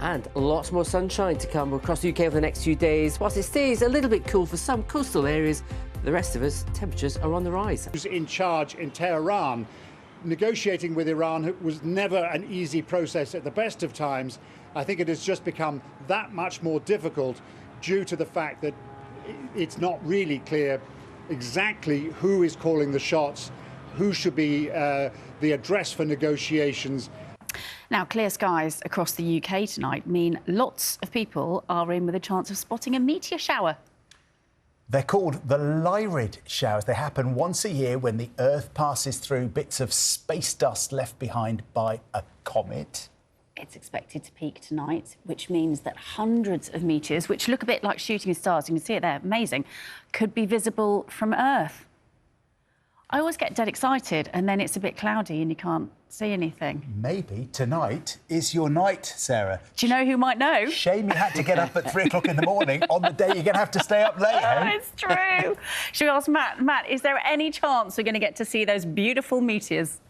And lots more sunshine to come across the UK over the next few days. Whilst it stays a little bit cool for some coastal areas, the rest of us, temperatures are on the rise. Who's in charge in Tehran? Negotiating with Iran was never an easy process at the best of times. I think it has just become that much more difficult due to the fact that it's not really clear exactly who is calling the shots, who should be the address for negotiations. Now, clear skies across the UK tonight mean lots of people are in with a chance of spotting a meteor shower. They're called the Lyrid showers. They happen once a year when the Earth passes through bits of space dust left behind by a comet. It's expected to peak tonight, which means that hundreds of meteors, which look a bit like shooting stars, you can see it there, amazing, could be visible from Earth. I always get dead excited and then it's a bit cloudy and you can't see anything. Maybe tonight is your night, Sarah. Do you know who might know? Shame you had to get up at 3 o'clock in the morning on the day you're going to have to stay up late, eh? It's true. Should we ask Matt? Matt, is there any chance we're going to get to see those beautiful meteors?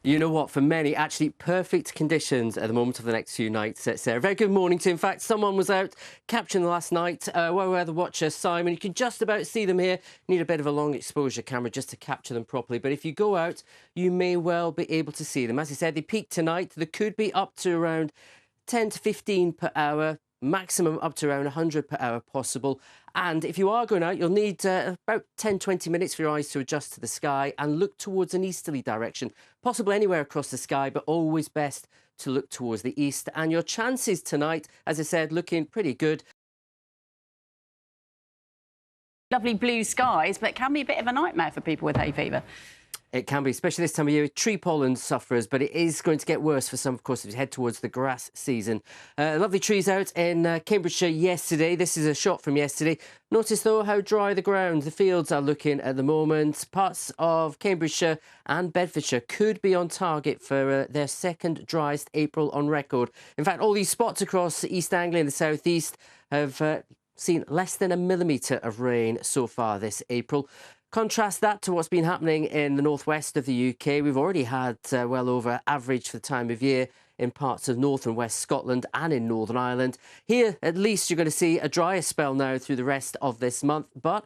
You know what, for many, actually perfect conditions at the moment of the next few nights, Sarah. Very good morning to you. In fact, someone was out capturing the last night, weather watcher Simon. You can just about see them here. Need a bit of a long exposure camera just to capture them properly. But if you go out, you may well be able to see them. As I said, they peak tonight. They could be up to around 10 to 15 per hour. Maximum up to around 100 per hour possible. And if you are going out, you'll need about 10-20 minutes for your eyes to adjust to the sky and look towards an easterly direction, possibly anywhere across the sky, but always best to look towards the east. And your chances tonight, as I said, looking pretty good. Lovely blue skies, but it can be a bit of a nightmare for people with hay fever. It can be, especially this time of year, tree pollen sufferers, but it is going to get worse for some, of course, as we head towards the grass season. Lovely trees out in Cambridgeshire yesterday. This is a shot from yesterday. Notice, though, how dry the ground, the fields are looking at the moment. Parts of Cambridgeshire and Bedfordshire could be on target for their second driest April on record. In fact, all these spots across East Anglia and the South East have seen less than 1 millimetre of rain so far this April. Contrast that to what's been happening in the northwest of the UK. We've already had well over average for the time of year in parts of north and west Scotland and in Northern Ireland. Here, at least, you're going to see a drier spell now through the rest of this month. But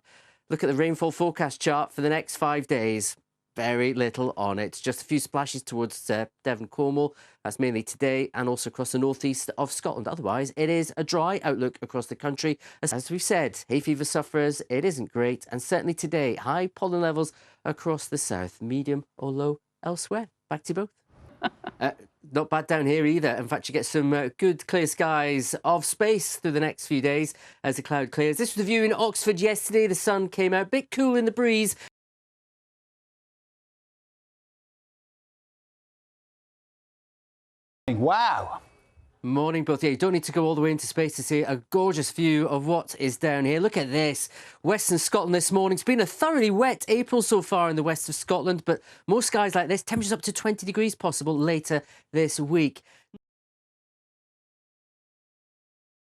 look at the rainfall forecast chart for the next 5 days. Very little on it. Just a few splashes towards Devon, Cornwall. That's mainly today and also across the northeast of Scotland. Otherwise, it is a dry outlook across the country. As we've said, hay fever sufferers, it isn't great. And certainly today, high pollen levels across the south, medium or low elsewhere. Back to you both. Not bad down here either. In fact, you get some good clear skies of space through the next few days as the cloud clears. This was the view in Oxford yesterday. The sun came out, a bit cool in the breeze. Wow. Morning, both. Yeah, you don't need to go all the way into space to see a gorgeous view of what is down here. Look at this. Western Scotland this morning. It's been a thoroughly wet April so far in the west of Scotland, but most skies like this, temperatures up to 20 degrees possible later this week.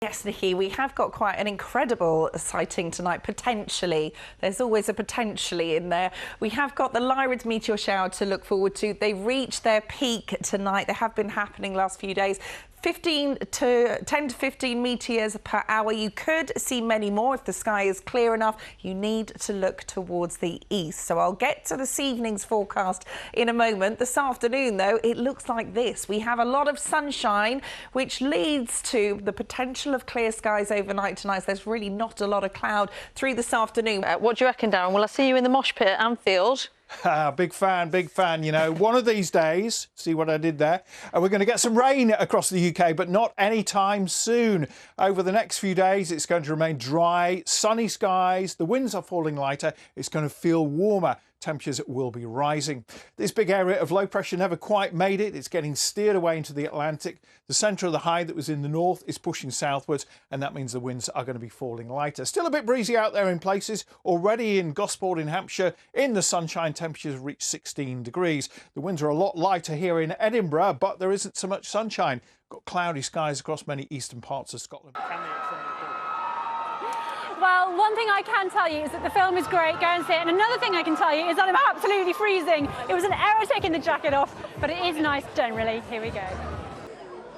Yes, Nikki, we have got quite an incredible sighting tonight, potentially. There's always a potentially in there. We have got the Lyrids meteor shower to look forward to. They reached their peak tonight. They have been happening last few days. 10 to 15 meteors per hour. You could see many more if the sky is clear enough. You need to look towards the east. So I'll get to this evening's forecast in a moment. This afternoon, though, it looks like this. We have a lot of sunshine, which leads to the potential of clear skies overnight tonight. So there's really not a lot of cloud through this afternoon. What do you reckon, Darren? Will I see you in the mosh pit at Anfield? Big fan, you know. One of these days, see what I did there? We're going to get some rain across the UK, but not anytime soon. Over the next few days, it's going to remain dry, sunny skies. The winds are falling lighter. It's going to feel warmer. Temperatures will be rising. This big area of low pressure never quite made it. It's getting steered away into the Atlantic. The centre of the high that was in the north is pushing southwards, and that means the winds are going to be falling lighter. Still a bit breezy out there in places. Already in Gosport in Hampshire, in the sunshine, temperatures reach 16 degrees. The winds are a lot lighter here in Edinburgh, but there isn't so much sunshine. Got cloudy skies across many eastern parts of Scotland. Well, one thing I can tell you is that the film is great, go and see it. And another thing I can tell you is that I'm absolutely freezing. It was an error taking the jacket off, but it is nice generally. Here we go.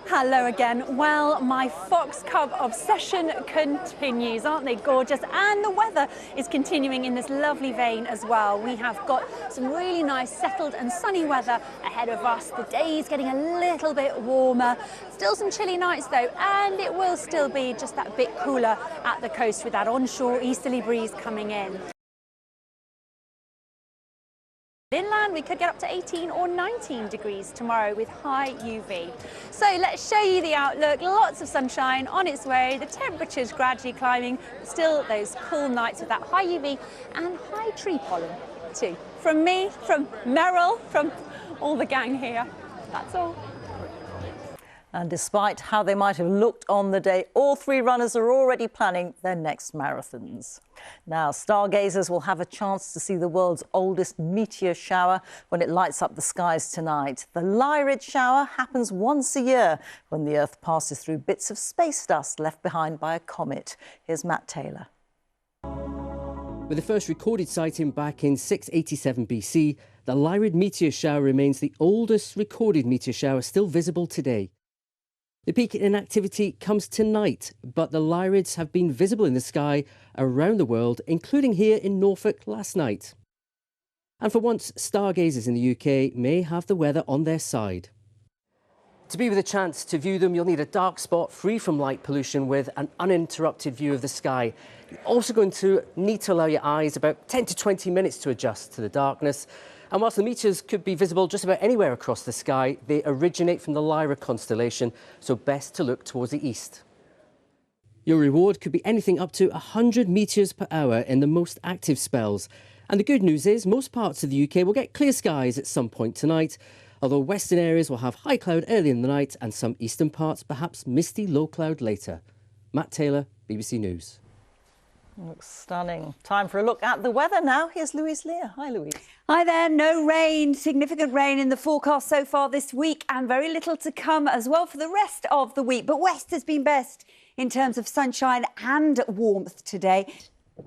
Hello again. Well, my Fox Cub obsession continues. Aren't they gorgeous? And the weather is continuing in this lovely vein as well. We have got some really nice settled and sunny weather ahead of us. The day's getting a little bit warmer. Still some chilly nights though, and it will still be just that bit cooler at the coast with that onshore easterly breeze coming in. Inland, we could get up to 18 or 19 degrees tomorrow with high UV. So let's show you the outlook. Lots of sunshine on its way. The temperature's gradually climbing. Still those cool nights with that high UV and high tree pollen too. From me, from Meryl, from all the gang here. That's all. And despite how they might have looked on the day, all three runners are already planning their next marathons. Now, stargazers will have a chance to see the world's oldest meteor shower when it lights up the skies tonight. The Lyrids shower happens once a year when the Earth passes through bits of space dust left behind by a comet. Here's Matt Taylor. With the first recorded sighting back in 687 BC, the Lyrid meteor shower remains the oldest recorded meteor shower still visible today. The peak in activity comes tonight, but the Lyrids have been visible in the sky around the world, including here in Norfolk last night. And for once, stargazers in the UK may have the weather on their side. To be with a chance to view them, you'll need a dark spot free from light pollution with an uninterrupted view of the sky. You're also going to need to allow your eyes about 10 to 20 minutes to adjust to the darkness. And whilst the meteors could be visible just about anywhere across the sky, they originate from the Lyra constellation, so best to look towards the east. Your reward could be anything up to 100 meteors per hour in the most active spells. And the good news is most parts of the UK will get clear skies at some point tonight, although western areas will have high cloud early in the night and some eastern parts perhaps misty low cloud later. Matt Taylor, BBC News. Looks stunning. Time for a look at the weather now. Here's Louise Lear. Hi, Louise. Hi there. No rain, significant rain in the forecast so far this week and very little to come as well for the rest of the week. But West has been best in terms of sunshine and warmth today.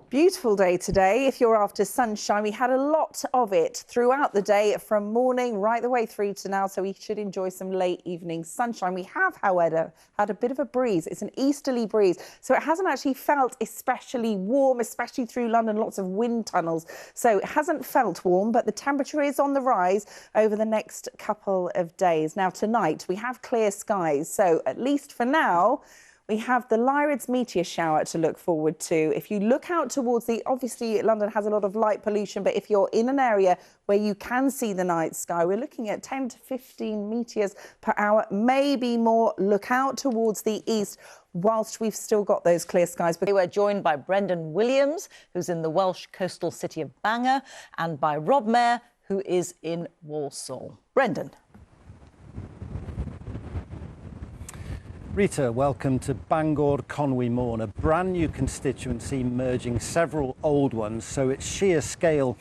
Beautiful day today. If you're after sunshine, we had a lot of it throughout the day from morning right the way through to now, so we should enjoy some late evening sunshine. We have, however, had a bit of a breeze. It's an easterly breeze, so it hasn't actually felt especially warm, especially through London, lots of wind tunnels. So it hasn't felt warm, but the temperature is on the rise over the next couple of days. Now, tonight we have clear skies, so at least for now, we have the Lyrids meteor shower to look forward to. If you look out towards obviously London has a lot of light pollution, but if you're in an area where you can see the night sky, we're looking at 10 to 15 meteors per hour, maybe more. Look out towards the east whilst we've still got those clear skies. We were joined by Brendan Williams, who's in the Welsh coastal city of Bangor, and by Rob Mayer, who is in Walsall. Brendan. Rita, welcome to Bangor Conwy Morn, a brand new constituency merging several old ones, so its sheer scale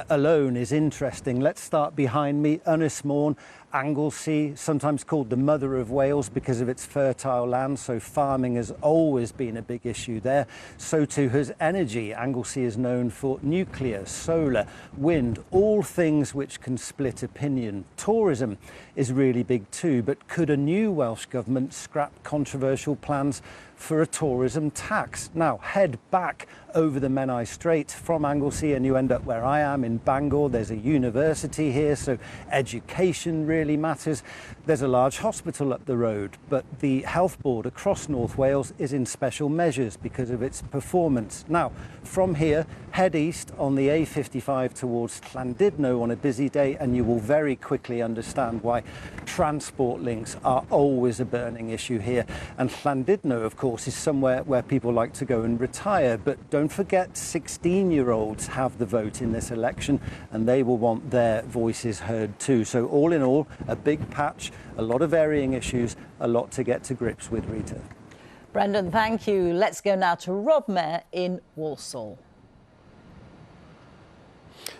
alone is interesting. Let's start behind me. Ynys Môn, Anglesey, sometimes called the mother of Wales because of its fertile land, so farming has always been a big issue there. So too has energy. Anglesey is known for nuclear, solar, wind, all things which can split opinion. Tourism is really big too, but could a new Welsh government scrap controversial plans for a tourism tax? Now, head back over the Menai Strait from Anglesey and you end up where I am in Bangor. There's a university here, so education really matters. There's a large hospital up the road, but the health board across North Wales is in special measures because of its performance. Now, from here, head east on the A55 towards Llandudno on a busy day, and you will very quickly understand why transport links are always a burning issue here. And Llandudno, of course, is somewhere where people like to go and retire, but don't forget 16-year-olds have the vote in this election and they will want their voices heard too. So all in all, a big patch, a lot of varying issues, a lot to get to grips with, Rita. Brendan, thank you. Let's go now to Rob Mayer in Walsall.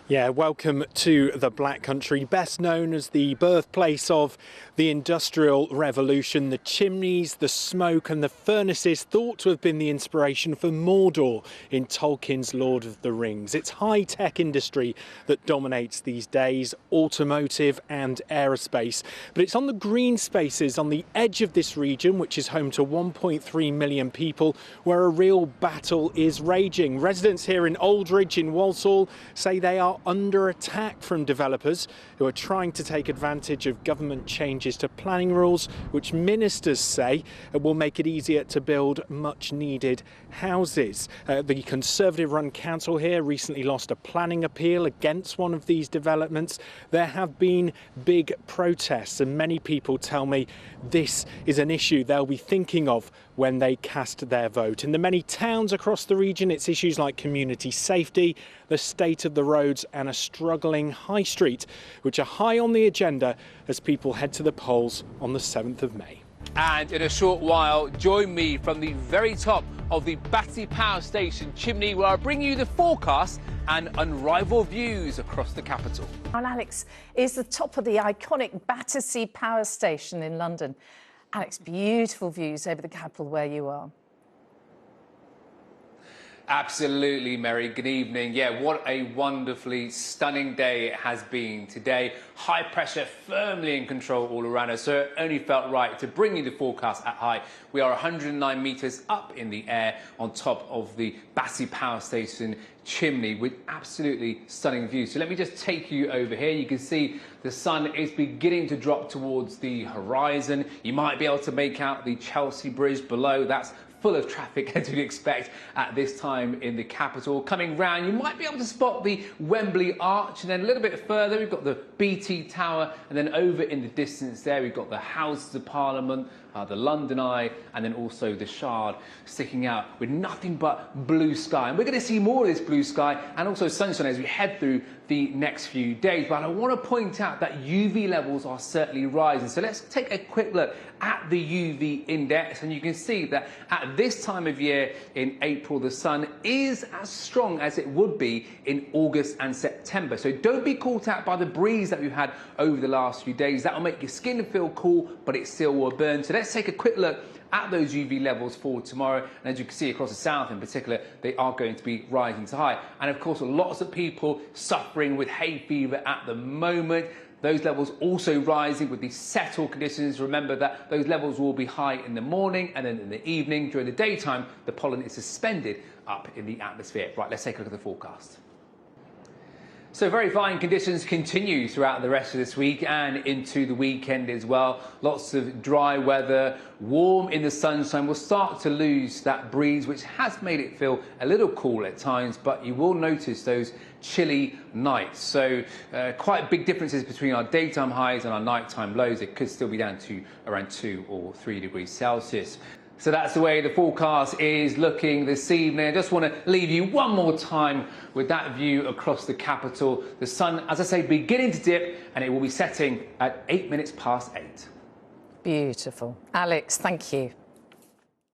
Yeah, welcome to the Black Country, best known as the birthplace of the Industrial Revolution. The chimneys, the smoke and the furnaces thought to have been the inspiration for Mordor in Tolkien's Lord of the Rings. It's high-tech industry that dominates these days, automotive and aerospace. But it's on the green spaces on the edge of this region, which is home to 1.3 million people, where a real battle is raging. Residents here in Aldridge in Walsall say they are under attack from developers who are trying to take advantage of government changes to planning rules, which ministers say will make it easier to build much needed houses. The Conservative-run council here recently lost a planning appeal against one of these developments. There have been big protests, and many people tell me this is an issue they'll be thinking of when they cast their vote. In the many towns across the region, it's issues like community safety, the state of the roads and a struggling high street, which are high on the agenda as people head to the polls on the 7th of May. And in a short while, join me from the very top of the Battersea Power Station chimney, where I'll bring you the forecast and unrivaled views across the capital. Well, Alex is the top of the iconic Battersea Power Station in London. Alex, beautiful views over the capital where you are. Absolutely, Mary. Good evening. Yeah, what a wonderfully stunning day it has been today. High pressure firmly in control all around us, so it only felt right to bring you the forecast at high. We are 109 metres up in the air on top of the Battersea Power Station chimney with absolutely stunning views. So let me just take you over here. You can see the sun is beginning to drop towards the horizon. You might be able to make out the Chelsea Bridge below. That's full of traffic, as you'd expect at this time in the capital. Coming round, you might be able to spot the Wembley Arch, and then a little bit further we've got the BT Tower, and then over in the distance there we've got the Houses of Parliament, the London Eye, and then also the Shard sticking out with nothing but blue sky. And we're going to see more of this blue sky and also sunshine as we head through the next few days. But I want to point out that UV levels are certainly rising. So let's take a quick look at the UV index, and you can see that at this time of year in April, the sun is as strong as it would be in August and September. So don't be caught out by the breeze that we've had over the last few days. That will make your skin feel cool, but it still will burn. So let's take a quick look at those UV levels for tomorrow, and as you can see across the south in particular, they are going to be rising to high. And of course, lots of people suffering with hay fever at the moment. Those levels also rising with the settled conditions. Remember that those levels will be high in the morning, and then in the evening, during the daytime, the pollen is suspended up in the atmosphere. Right, let's take a look at the forecast. So very fine conditions continue throughout the rest of this week and into the weekend as well. Lots of dry weather, warm in the sunshine. We'll start to lose that breeze, which has made it feel a little cool at times, but you will notice those chilly nights. So quite big differences between our daytime highs and our nighttime lows. It could still be down to around 2 or 3 degrees Celsius. So that's the way the forecast is looking this evening. I just want to leave you one more time with that view across the capital. The sun, as I say, beginning to dip, and it will be setting at 8 minutes past 8. Beautiful. Alex, thank you.